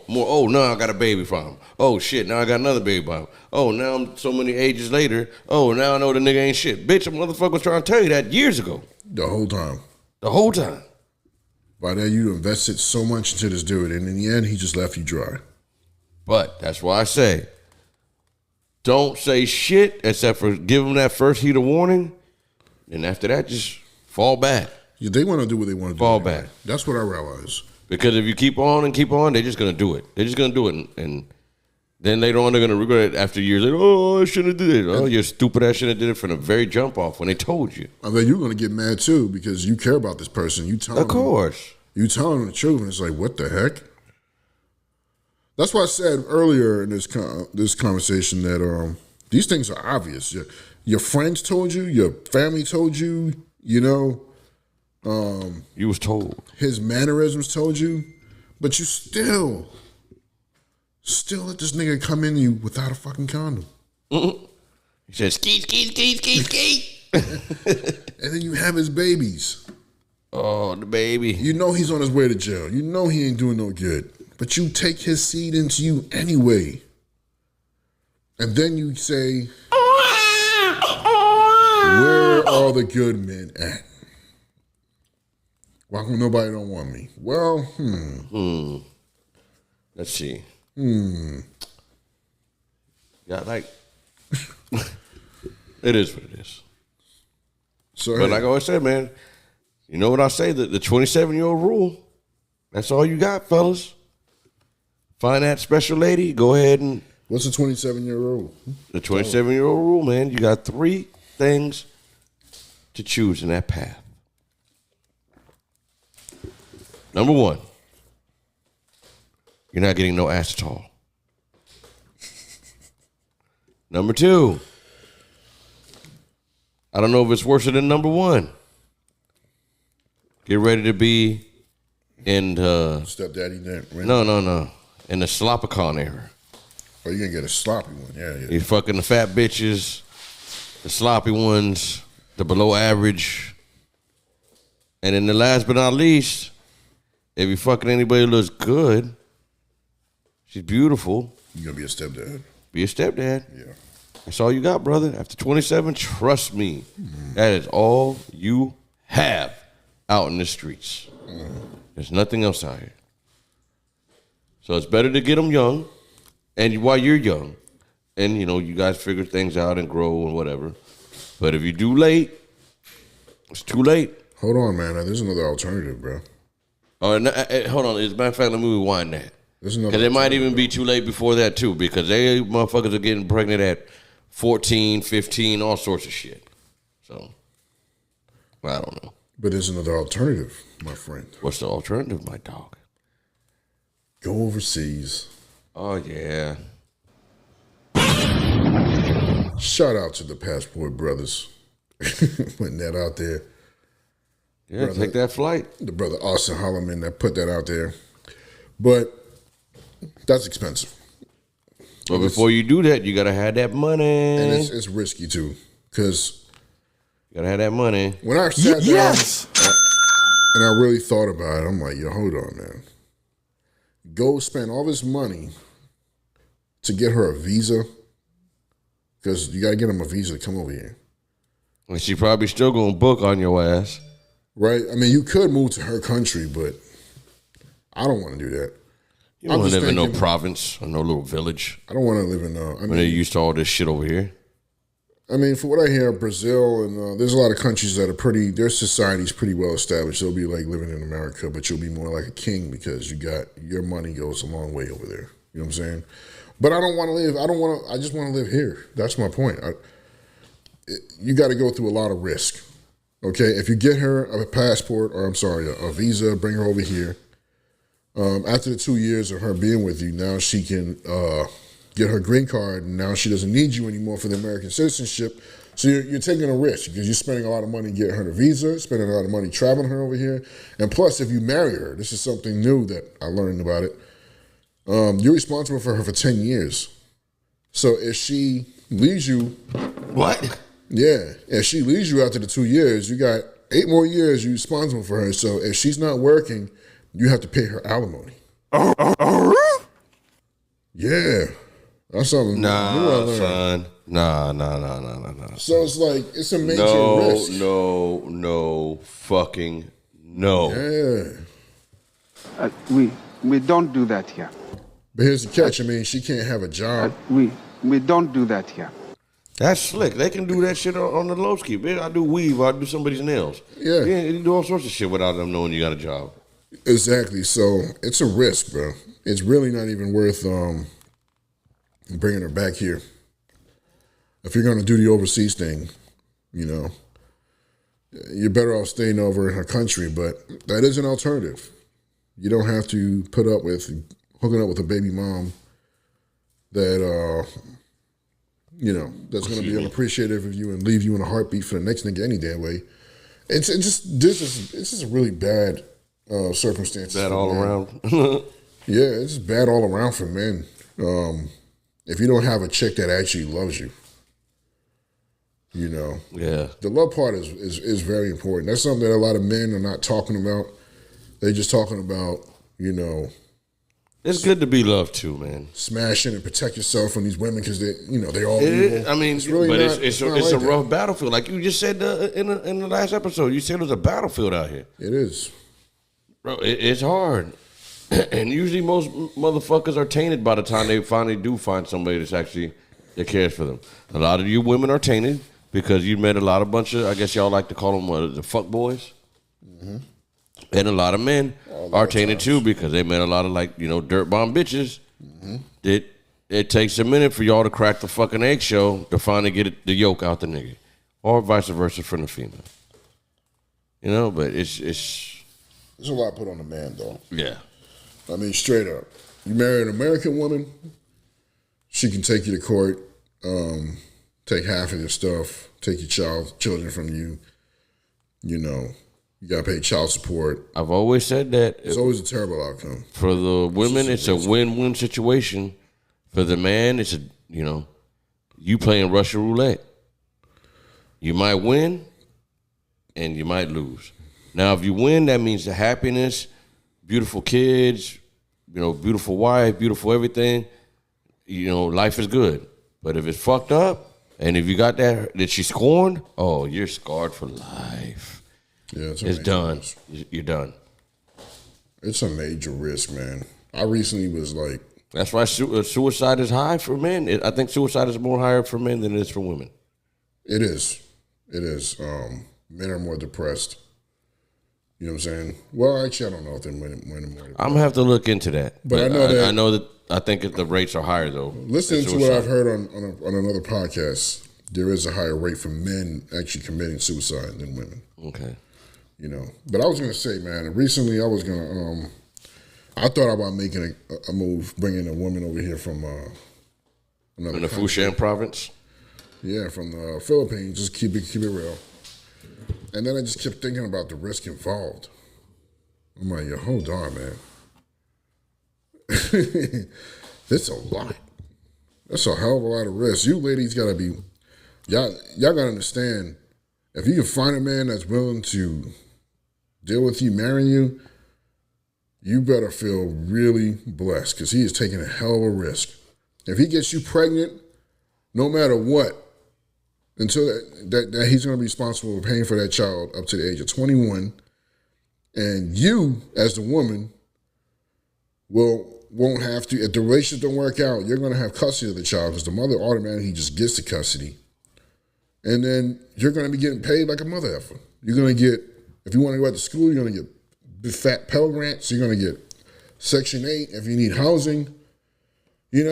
Oh, now I got a baby from him. Oh, shit, now I got another baby by him. Oh, now I'm so many ages later. Oh, now I know the nigga ain't shit. Bitch, a motherfucker was trying to tell you that years ago. The whole time. The whole time. By then, you invested so much into this dude, and in the end, he just left you dry. But that's why I say, don't say shit except for give them that first heat of warning. And after that, just fall back. Yeah, they want to do what they want to do. Fall back. That's what I realize. Because if you keep on, they're just going to do it. They're just going to do it. And then later on, they're going to regret it after years. Like, oh, I shouldn't have did it. Oh, you're stupid. I should have did it from the very jump off when they told you. I mean, you're going to get mad, too, because you care about this person. You tell them. Of course. You telling them the truth, and it's like, what the heck? That's why I said earlier in this conversation that these things are obvious. Your friends told you, your family told you, you know. You was told. His mannerisms told you, but you still let this nigga come in you without a fucking condom. Mm-hmm. He said, skeet. And then you have his babies. Oh, the baby. You know he's on his way to jail. You know he ain't doing no good. But you take his seed into you anyway. And then you say, where are the good men at? Why come nobody don't want me? Well, Let's see. Yeah, like, it is what it is. So, but like I always said, man, you know what I say? The 27-year-old rule. That's all you got, fellas. Find that special lady. Go ahead and. What's the 27-year-old? The 27-year-old rule, man. You got 3 things to choose in that path. Number 1, you're not getting no ass at all. Number 2, I don't know if it's worse than number 1. Get ready to be in the stepdaddy then, right? No. In the sloppicon era. Oh, you're gonna get a sloppy one, yeah. You're fucking the fat bitches, the sloppy ones, the below average. And then the last but not least, if you fucking anybody who looks good, she's beautiful. You're gonna be a stepdad. Be a stepdad. Yeah. That's all you got, brother. After 27, trust me, that is all you have out in the streets. There's nothing else out here. So it's better to get them young, and while you're young, and you know you guys figure things out and grow and whatever. But if you do late, it's too late. Hold on, man. There's another alternative, bro. Oh, hold on. As a matter of fact, let me rewind that. Because it might even be too late before that, too. Because they motherfuckers are getting pregnant at 14, 15, all sorts of shit. So, I don't know. But there's another alternative, my friend. What's the alternative, my dog? Go overseas. Oh, yeah. Shout out to the Passport Brothers. Putting that out there. Yeah, brother, take that flight. The brother Austin Holloman that put that out there. But that's expensive. But before you do that, you got to have that money. And it's risky, too. Because you got to have that money. When I sat down and I really thought about it, I'm like, yo, hold on, man. Go spend all this money to get her a visa. Because you got to get him a visa to come over here. And she probably still going to book on your ass. Right? I mean, you could move to her country, but I don't want to do that. You don't want to live in no province or no little village. I don't want to live in when they're used to all this shit over here. I mean, for what I hear, Brazil and there's a lot of countries that are their society's pretty well established. They'll be like living in America, but you'll be more like a king because your money goes a long way over there. You know what I'm saying? But I don't want to live. I just want to live here. That's my point. You got to go through a lot of risk. Okay, if you get her a passport, or a visa, bring her over here. After the 2 years of her being with you, now she can get her green card, and now she doesn't need you anymore for the American citizenship. So you're taking a risk because you're spending a lot of money getting her the visa, spending a lot of money traveling her over here, and plus, if you marry her, this is something new that I learned about it. You're responsible for her for 10 years. So if she leaves you, what? Yeah, if she leaves you after the 2 years, you got 8 more years you're responsible for her. So if she's not working, you have to pay her alimony. Yeah. That's something. Nah, son. Nah. So it's like, it's a major risk. No, fucking no. Yeah. We don't do that here. But here's the catch. I mean, she can't have a job. We don't do that here. That's slick. They can do that shit on the low ski. I do weave. I do somebody's nails. Yeah. You do all sorts of shit without them knowing you got a job. Exactly. So it's a risk, bro. It's really not even worth bringing her back here. If you're going to do the overseas thing, you know, you're better off staying over in her country. But that is an alternative. You don't have to put up with hooking up with a baby mom that, you know, that's going to be unappreciative of you and leave you in a heartbeat for the next nigga any damn way. This is a really bad circumstance. Bad all around. Yeah, it's just bad all around for men. If you don't have a chick that actually loves you, you know. Yeah. The love part is very important. That's something that a lot of men are not talking about. They're just talking about, you know. It's good to be loved too, man. Smashing and protect yourself from these women because they're all evil. I mean, it's really it's a rough battlefield. Like you just said in the last episode, you said it was a battlefield out here. It is. Bro, it's hard. And usually most motherfuckers are tainted by the time they finally do find somebody that cares for them. A lot of you women are tainted because you met a lot of bunch of, I guess y'all like to call them the fuck boys. Mm-hmm. And a lot of men are tainted too because they met a lot of dirt bomb bitches. Mm-hmm. It takes a minute for y'all to crack the fucking eggshell to finally get the yolk out the nigga. Or vice versa from the female. You know, but it's there's a lot put on the man though. Yeah. I mean, straight up. You marry an American woman, she can take you to court, take half of your stuff, take your children from you. You know, you gotta pay child support. I've always said that. It's always a terrible outcome. For the women, it's a win-win situation. For the man, it's you playing Russian roulette. You might win, and you might lose. Now, if you win, that means the happiness, beautiful kids, beautiful wife, beautiful everything. Life is good. But if it's fucked up, and if you got that she scorned, oh, you're scarred for life. Yeah, it's done. You're done. It's a major risk, man. I recently was like... That's why suicide is high for men. I think suicide is more higher for men than it is for women. It is. It is. Men are more depressed. You know what I'm saying? Well, actually, I don't know if they're more depressed. I'm going to have to look into that. But I know that... I think the rates are higher, though. Listening to what I've heard on another podcast, there is a higher rate for men actually committing suicide than women. Okay. But I was going to say, man, recently I was going to... I thought about making a move, bringing a woman over here from another country. Fushan province? Yeah, from the Philippines. Just keep it real. And then I just kept thinking about the risk involved. I'm like, yo, hold on, man. That's a lot. That's a hell of a lot of risk. You ladies gotta be, y'all gotta understand, if you can find a man that's willing to deal with you, marry you, you better feel really blessed because he is taking a hell of a risk. If he gets you pregnant, no matter what, until that he's going to be responsible for paying for that child up to the age of 21, and you, as the woman, won't have to. If the relationship don't work out, you're going to have custody of the child because the mother automatically just gets the custody, and then you're going to be getting paid like a mother effer. You're going to get, if you want to go to school, you're going to get fat Pell Grants. You're going to get Section 8 if you need housing. You're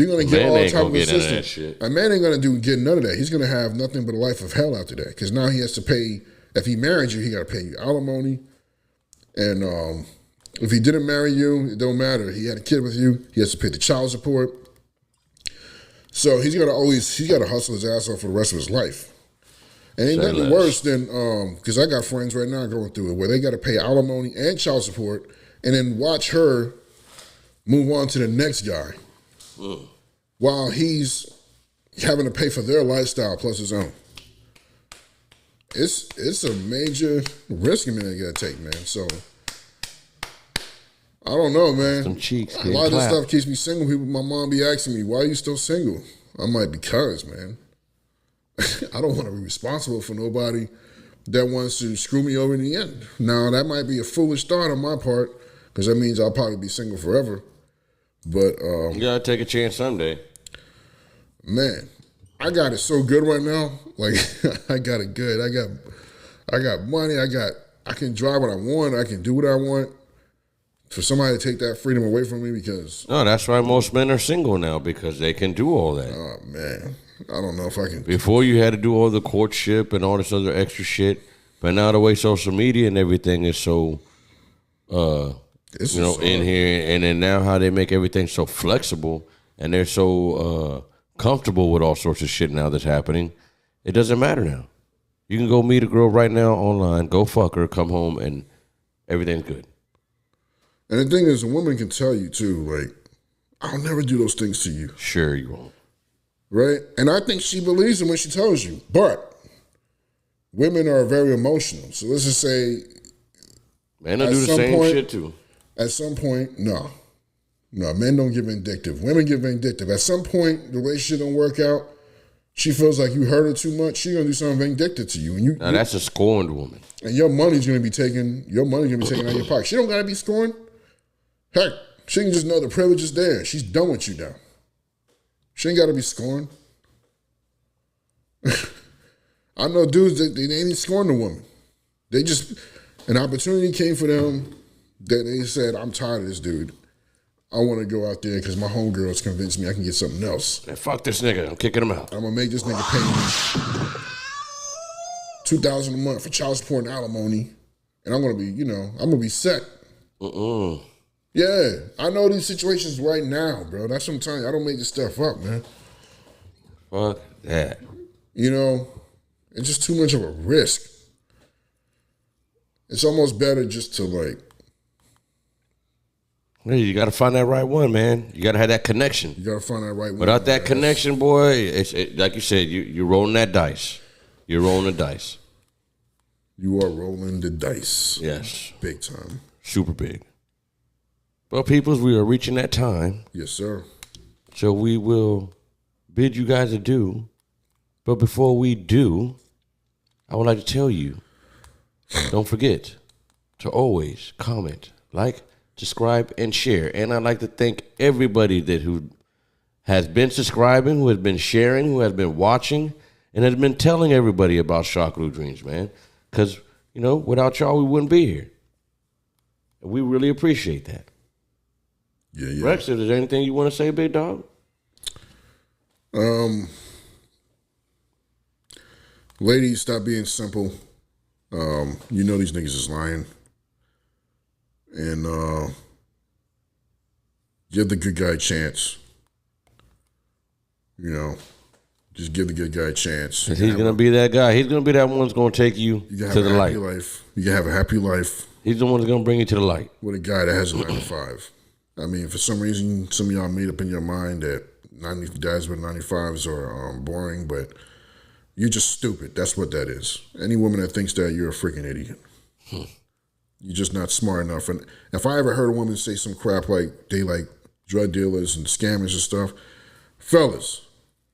going to get all type of assistance. A man ain't going to get none of that. He's going to have nothing but a life of hell after that because now he has to pay, if he married you, he got to pay you alimony. And if he didn't marry you, it don't matter. He had a kid with you, he has to pay the child support. So he's got to hustle his ass off for the rest of his life. And ain't nothing worse than, because I got friends right now going through it where they got to pay alimony and child support and then watch her move on to the next guy while he's having to pay for their lifestyle plus his own. It's a major risk they got to take, man. So, I don't know, man. Some cheeks. A lot of this stuff keeps me single. My mom be asking me, why are you still single? I'm like, because, man. I don't want to be responsible for nobody that wants to screw me over in the end. Now, that might be a foolish thought on my part, because that means I'll probably be single forever. But you gotta take a chance someday. Man, I got it so good right now. Like I got it good. I got money. I can drive what I want. I can do what I want. For somebody to take that freedom away from me because no, that's why most men are single now because they can do all that. Oh man, I don't know if I can. Before you had to do all the courtship and all this other extra shit, but now the way social media and everything is so, in here, and then now how they make everything so flexible and they're so comfortable with all sorts of shit now that's happening. It doesn't matter now. You can go meet a girl right now online, go fuck her, come home, and everything's good. And the thing is, a woman can tell you too, like, I'll never do those things to you. Sure you won't. Right? And I think she believes it when she tells you. But women are very emotional. So let's just say men will do the same shit too. At some point, no. No, men don't get vindictive. Women get vindictive. At some point, the relationship don't work out. She feels like you hurt her too much. She's gonna do something vindictive to you. And now that's a scorned woman. And your money's gonna be taken. Your money's gonna be taken out of your pocket. She don't gotta be scorned. Heck, she can just know the privilege is there. She's done with you now. She ain't got to be scorned. I know dudes that they ain't scorn a woman. They just, an opportunity came for them that they said, I'm tired of this dude. I want to go out there because my homegirls convinced me I can get something else. Man, fuck this nigga. I'm kicking him out. I'm going to make this nigga pay me $2,000 a month for child support and alimony. And I'm going to be, I'm going to be set. Yeah, I know these situations right now, bro. That's what I'm telling you. I don't make this stuff up, man. Fuck that. It's just too much of a risk. It's almost better just to Hey, you got to find that right one, man. You got to have that connection. You got to find that right one. Without that connection, boy, it's like you said, you're rolling that dice. You're rolling the dice. You are rolling the dice. Yes. Big time. Super big. Well, peoples, we are reaching that time. Yes, sir. So we will bid you guys adieu. But before we do, I would like to tell you, don't forget to always comment, like, subscribe, and share. And I'd like to thank everybody who has been subscribing, who has been sharing, who has been watching, and has been telling everybody about Shockaloudreams, man. Because, without y'all, we wouldn't be here. And we really appreciate that. Yeah. Rex, is there anything you want to say, big dog? Ladies, stop being simple. These niggas is lying. And give the good guy a chance. Just give the good guy a chance. He's going to be that guy. He's going to be that one that's going to take you to the light. You can have a happy life. He's the one that's going to bring you to the light. With a guy that has a 9 to 5. I mean, for some reason, some of y'all made up in your mind that guys with 95s are boring, but you're just stupid. That's what that is. Any woman that thinks that, you're a freaking idiot. You're just not smart enough. And if I ever heard a woman say some crap like they like drug dealers and scammers and stuff, fellas,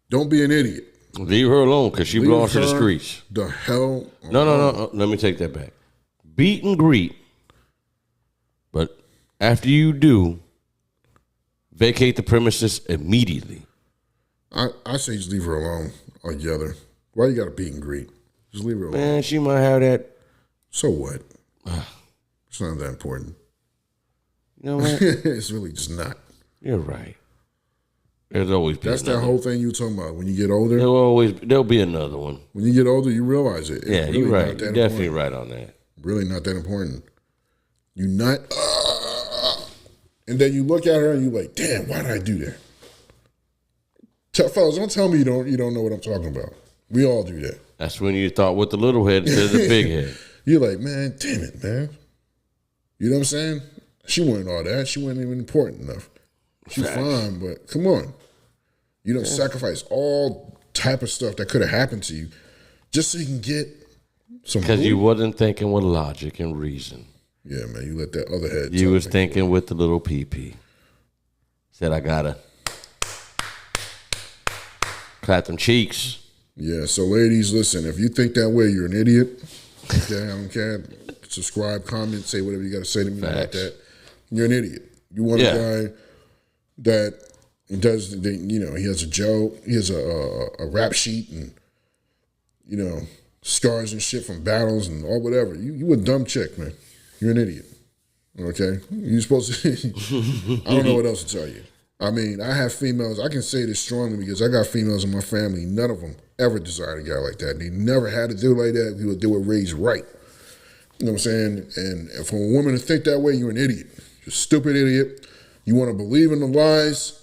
don't be an idiot. Leave her alone because she belongs to the streets. The hell? No. Let me take that back. Beat and greet. But after you do, vacate the premises immediately. I say just leave her alone altogether. Why you got to beat and greet? Just leave her alone. Man, she might have that. So what? It's not that important. You know what? It's really just not. You're right. There's always That's that whole thing you were talking about. When you get older, there'll be another one. When you get older, you realize it. Yeah, really you're right. You're definitely right on that. Really not that important. You not, and then you look at her and you're like, damn, why did I do that? Fellas, don't tell me you don't know what I'm talking about. We all do that. That's when you thought with the little head instead of the big head. You're like, man, damn it, man. You know what I'm saying? She wasn't all that. She wasn't even important enough. She's fine, but come on. You don't sacrifice all type of stuff that could have happened to you just so you can get some. Because you wasn't thinking with logic and reason. Yeah, man. You let that other head. You was thinking with the little pee-pee. Said, I gotta clap them cheeks. Yeah, so ladies, listen, if you think that way, you're an idiot. Okay, I don't care. Subscribe, comment, say whatever you got to say to me about that. You're an idiot. You want a guy that does, you know, he has a joke, he has a rap sheet and, you know, scars and shit from battles and all whatever. You a dumb chick, man. You're an idiot. Okay? You're supposed to, I don't know what else to tell you. I mean, I have females, I can say this strongly because I got females in my family, none of them ever desired a guy like that. They never had to do it like that. They were raised right. You know what I'm saying? And for a woman to think that way, you're an idiot. You're a stupid idiot. You want to believe in the lies.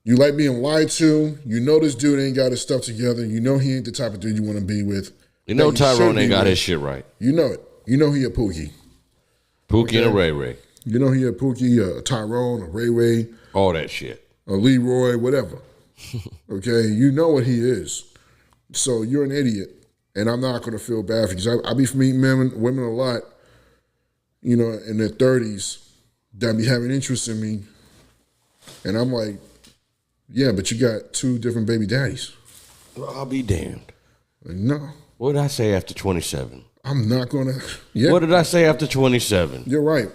You like being lied to. You know this dude ain't got his stuff together. You know he ain't the type of dude you want to be with. You know Tyrone ain't got his shit right. You know it. You know he a Pookie. Pookie and a Ray Ray. You know he a Pookie, a Tyrone, a Ray Ray. All that shit. A Leroy, whatever. Okay? You know what he is. So you're an idiot. And I'm not going to feel bad for you. I be meeting women a lot, you know, in their 30s that be having interest in me. And I'm like, yeah, but you got 2 different baby daddies. Well, I'll be damned. Like, no. What did I say after 27? I'm not going to. Yeah. What did I say after 27? You're right.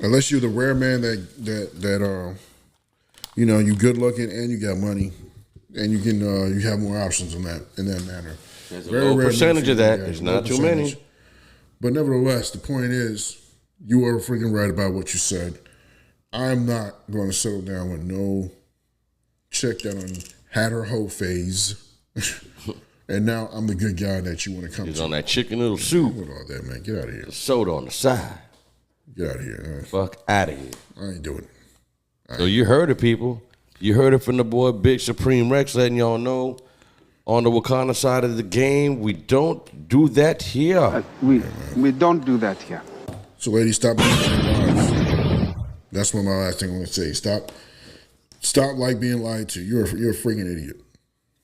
Unless you're the rare man that you know, you good looking and you got money. And you can you have more options in that manner. There's a low percentage of that. There's not too many. But nevertheless, the point is, you are freaking right about what you said. I'm not going to settle down with no chick that had her whole phase, and now I'm the good guy that you want to come He's to. on that chicken noodle soup. With all that, man. Get out of here. Soda on the side. Get out of here. Man. Fuck out of here. I ain't doing it. So you heard it, people. You heard it from the boy Big Supreme Rex letting y'all know on the Wakanda side of the game, we don't do that here. We don't do that here. So ladies, stop being lied. That's what my last thing I'm going to say. Stop like being lied to. You're a freaking idiot.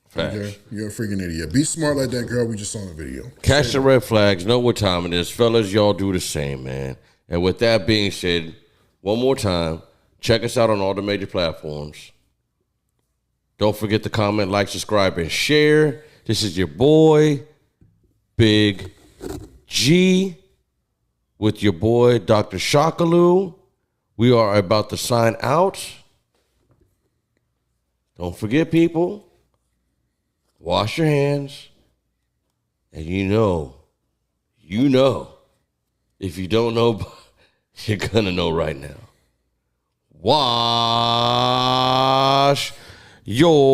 Facts. Okay? You're a freaking idiot. Be smart like that girl we just saw in the video. Catch the red flags. Know what time it is. Fellas, y'all do the same, man. And with that being said, one more time, check us out on all the major platforms. Don't forget to comment, like, subscribe, and share. This is your boy, Big G, with your boy, Dr. Shockaloo. We are about to sign out. Don't forget, people, wash your hands. And you know, if you don't know, you're going to know right now. Wash your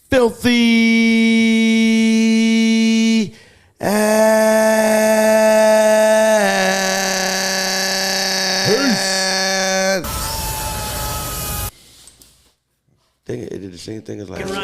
filthy ass. It did the same thing as last time.